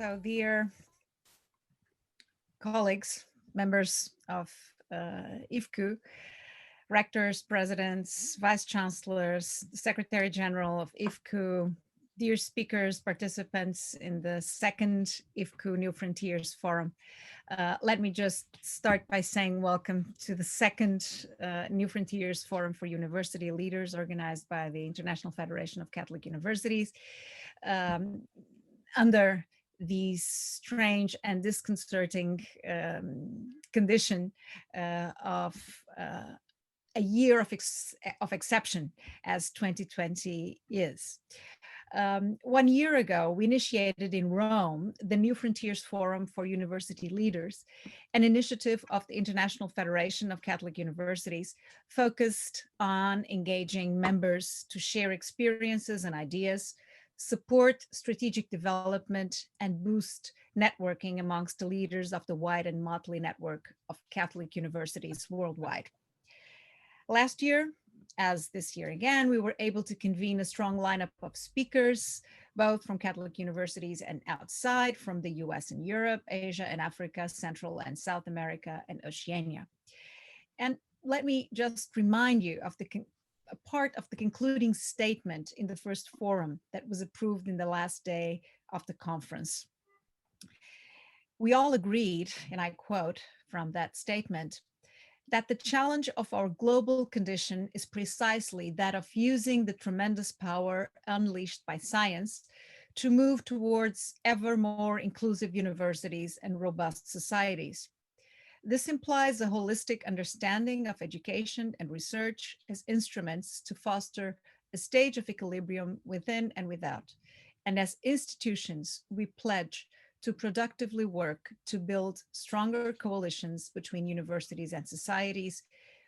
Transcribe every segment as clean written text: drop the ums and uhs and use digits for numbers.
So, dear colleagues, members of IFCU, rectors, presidents, vice chancellors, Secretary General of IFCU, dear speakers, participants in the second IFCU New Frontiers Forum. Let me just start by saying welcome to the second New Frontiers Forum for University Leaders organized by the International Federation of Catholic Universities. Under the strange and disconcerting condition of a year of exception as 2020 is. 1 year ago, we initiated in Rome the New Frontiers Forum for University Leaders, an initiative of the International Federation of Catholic Universities focused on engaging members to share experiences and ideas, support strategic development, and boost networking amongst the leaders of the wide and motley network of Catholic universities worldwide. Last year, as this year again, we were able to convene a strong lineup of speakers, both from Catholic universities and outside, from the US and Europe, Asia and Africa, Central and South America, and Oceania. And let me just remind you of a part of the concluding statement in the first forum that was approved in the last day of the conference. We all agreed, and I quote from that statement, that the challenge of our global condition is precisely that of using the tremendous power unleashed by science to move towards ever more inclusive universities and robust societies. This implies a holistic understanding of education and research as instruments to foster a stage of equilibrium within and without. And as institutions, we pledge to productively work to build stronger coalitions between universities and societies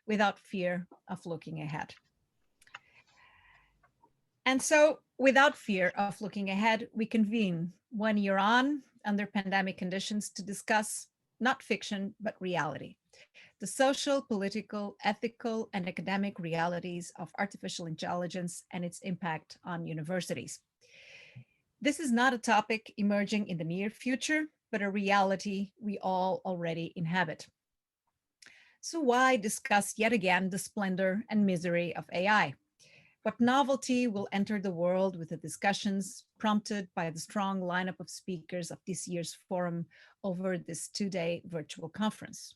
without fear of looking ahead. And so, without fear of looking ahead, we convene 1 year on under pandemic conditions to discuss not fiction, but reality. The social, political, ethical, and academic realities of artificial intelligence and its impact on universities. This is not a topic emerging in the near future, but a reality we all already inhabit. So why discuss yet again the splendor and misery of AI? What novelty will enter the world with the discussions prompted by the strong lineup of speakers of this year's forum over this 2-day virtual conference?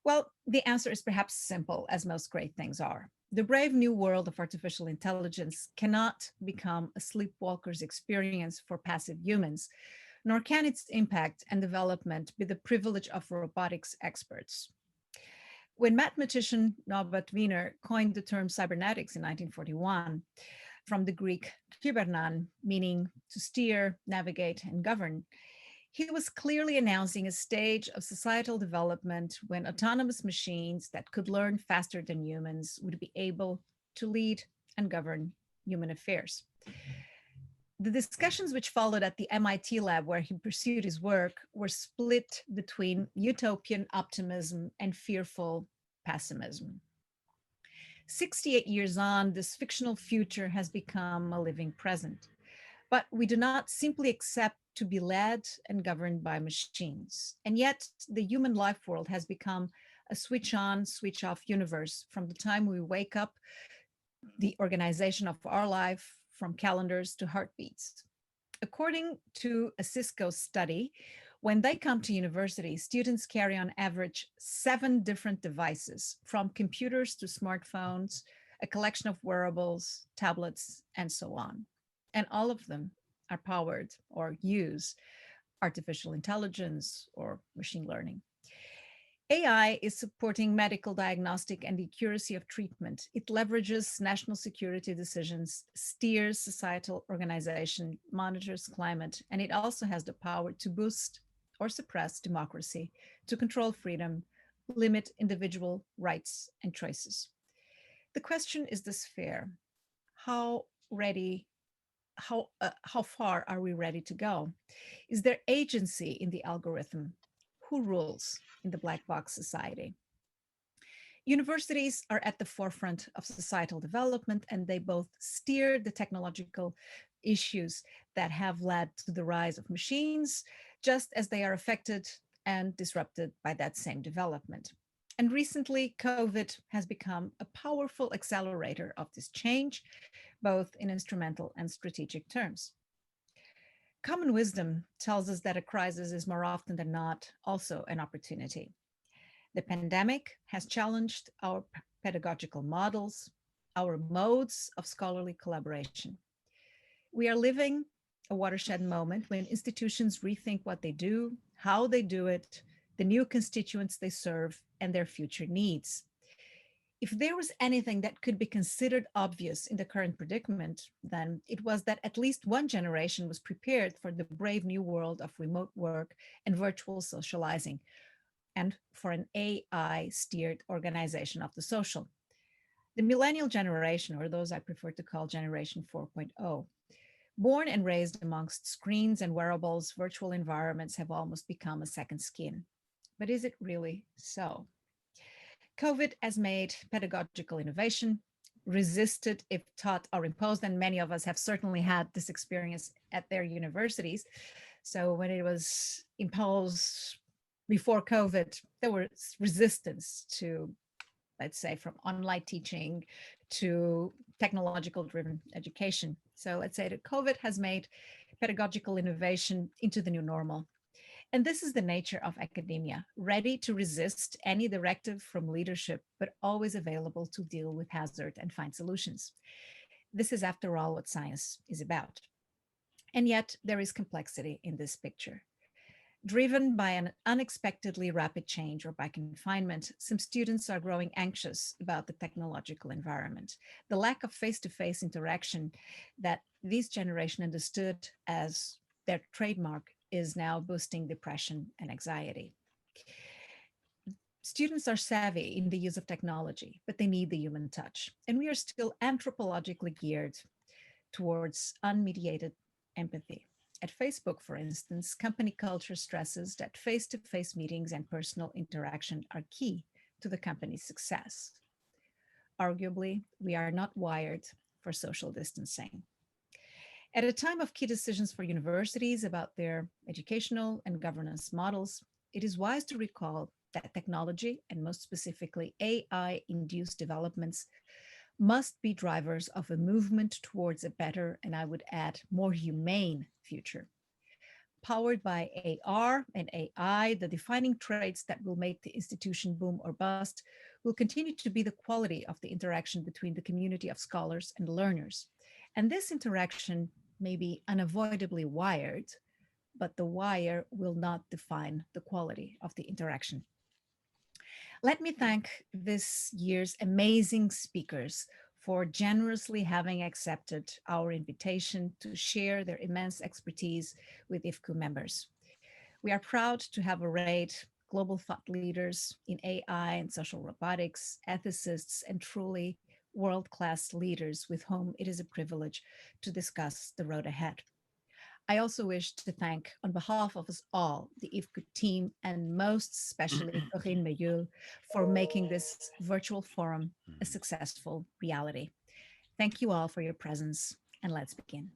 Well, the answer is perhaps simple, as most great things are. The brave new world of artificial intelligence cannot become a sleepwalker's experience for passive humans, nor can its impact and development be the privilege of robotics experts. When mathematician Norbert Wiener coined the term cybernetics in 1941, from the Greek kybernan, meaning to steer, navigate, and govern, he was clearly announcing a stage of societal development when autonomous machines that could learn faster than humans would be able to lead and govern human affairs. The discussions which followed at the MIT lab where he pursued his work were split between utopian optimism and fearful pessimism. 68 years on, this fictional future has become a living present. But we do not simply accept to be led and governed by machines. And yet the human life world has become a switch on, switch off universe from the time we wake up, the organization of our life, from calendars to heartbeats. According to a Cisco study, when they come to university, students carry on average 7 different devices, from computers to smartphones, a collection of wearables, tablets, and so on. And all of them are powered or use artificial intelligence or machine learning. AI is supporting medical diagnostic and the accuracy of treatment. It leverages national security decisions, steers societal organization, monitors climate, and it also has the power to boost or suppress democracy, to control freedom, limit individual rights and choices. The question is this fair? How far are we ready to go? Is there agency in the algorithm? Who rules in the black box society? Universities are at the forefront of societal development, and they both steer the technological issues that have led to the rise of machines, just as they are affected and disrupted by that same development. And recently, COVID has become a powerful accelerator of this change, both in instrumental and strategic terms. Common wisdom tells us that a crisis is more often than not also an opportunity. The pandemic has challenged our pedagogical models, our modes of scholarly collaboration. We are living a watershed moment when institutions rethink what they do, how they do it, the new constituents they serve, and their future needs. If there was anything that could be considered obvious in the current predicament, then it was that at least one generation was prepared for the brave new world of remote work and virtual socializing, and for an AI steered organization of the social. The millennial generation, or those I prefer to call Generation 4.0, born and raised amongst screens and wearables, virtual environments have almost become a second skin. But is it really so? COVID has made pedagogical innovation resisted if taught or imposed, and many of us have certainly had this experience at their universities. So when it was imposed before COVID, there was resistance to, let's say, from online teaching to technological driven education. So let's say that COVID has made pedagogical innovation into the new normal. And this is the nature of academia, ready to resist any directive from leadership, but always available to deal with hazard and find solutions. This is, after all, what science is about. And yet, there is complexity in this picture. Driven by an unexpectedly rapid change or by confinement, some students are growing anxious about the technological environment. The lack of face-to-face interaction that this generation understood as their trademark is now boosting depression and anxiety. Students are savvy in the use of technology, but they need the human touch. And we are still anthropologically geared towards unmediated empathy. At Facebook, for instance, company culture stresses that face-to-face meetings and personal interaction are key to the company's success. Arguably, we are not wired for social distancing. At a time of key decisions for universities about their educational and governance models, it is wise to recall that technology, and most specifically AI-induced developments, must be drivers of a movement towards a better, and I would add, more humane future. Powered by AR and AI, the defining traits that will make the institution boom or bust will continue to be the quality of the interaction between the community of scholars and learners. And this interaction may be unavoidably wired, but the wire will not define the quality of the interaction. Let me thank this year's amazing speakers for generously having accepted our invitation to share their immense expertise with IFCU members. We are proud to have arrayed global thought leaders in AI and social robotics, ethicists, and truly world-class leaders with whom it is a privilege to discuss the road ahead. I also wish to thank, on behalf of us all, the IFCU team, and most especially Corinne Meyeul, for making this virtual forum a successful reality. Thank you all for your presence, and let's begin.